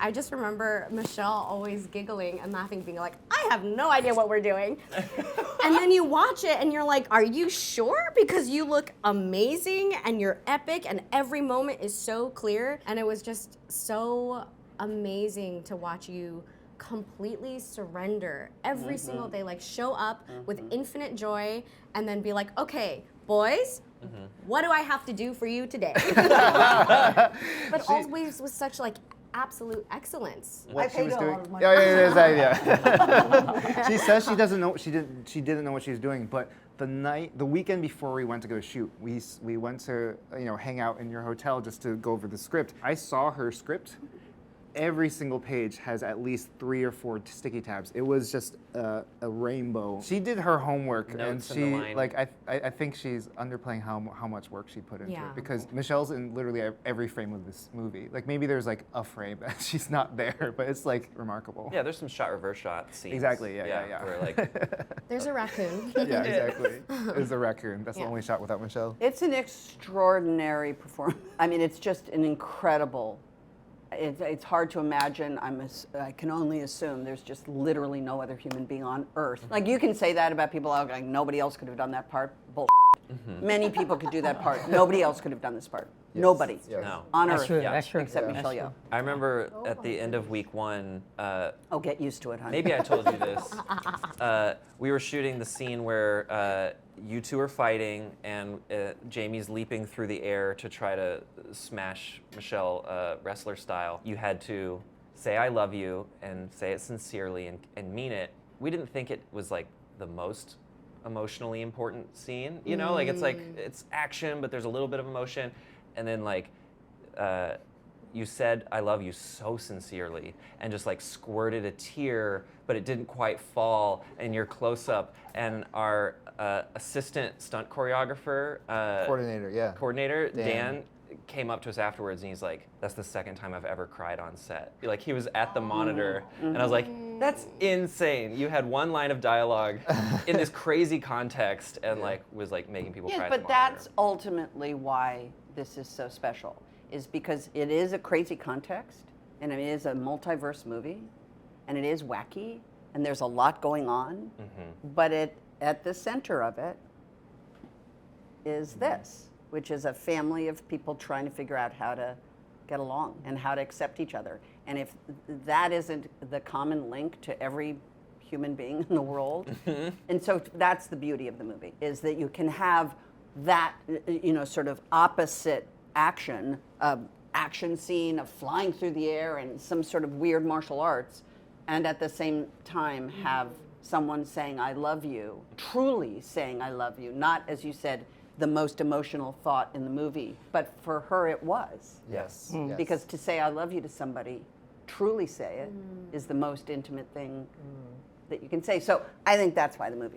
I just remember Michelle always giggling and laughing, being like, I have no idea what we're doing. And then you watch it and you're like, are you sure? Because you look amazing and you're epic and every moment is so clear. And it was just so amazing to watch you completely surrender every single day, like show up with infinite joy and then be like, okay, boys, what do I have to do for you today? But always with such like absolute excellence. What I paid a lot of money. Yeah. She says she doesn't know. She didn't know what she was doing. But the weekend before we went to go shoot, we went to hang out in your hotel just to go over the script. I saw her script. Every single page has at least 3 or 4 sticky tabs. It was just a rainbow. She did her homework, Notes and in she the line. like I think she's underplaying how much work she put into Yeah. it, because Michelle's in literally every frame of this movie. Like maybe there's like a frame that she's not there, but it's like remarkable. Yeah, there's some shot reverse shot scenes. Exactly. Yeah. Where like There's a raccoon. Yeah, exactly. It's a raccoon. That's the Yeah. only shot without Michelle. It's an extraordinary performance. I mean, it's just an incredible. It's hard to imagine. I can only assume there's just literally no other human being on Earth. Like you can say that about people out like nobody else could have done that part. Bull. Many people could do that part. Nobody else could have done this part. Yes. Nobody Yes. no. on That's Earth true. Yeah. That's true. except That's Michelle true. Yeoh. I remember at the end of week 1, Oh, get used to it, honey. maybe I told you this. We were shooting the scene where you two are fighting and Jamie's leaping through the air to try to smash Michelle wrestler style. You had to say I love you and say it sincerely and mean it. We didn't think it was like the most emotionally important scene, like it's like it's action but there's a little bit of emotion, and then like you said I love you so sincerely and just like squirted a tear, but it didn't quite fall, and you're close up, and our assistant stunt choreographer coordinator Dan came up to us afterwards and he's like, that's the second time I've ever cried on set. Like he was at the monitor and I was like, that's insane. You had one line of dialogue in this crazy context and like was like making people cry Yes, at the but monitor. that's ultimately why this is so special, is because it is a crazy context, and it is a multiverse movie, and it is wacky, and there's a lot going on, but at the center of it is this, which is a family of people trying to figure out how to get along and how to accept each other. And if that isn't the common link to every human being in the world, and so that's the beauty of the movie, is that you can have that, sort of opposite action scene of flying through the air and some sort of weird martial arts, and at the same time have someone saying I love you, truly saying I love you, not, as you said, the most emotional thought in the movie, but for her it was. Yes. Because to say I love you to somebody, truly say it, is the most intimate thing that you can say. So I think that's why the movie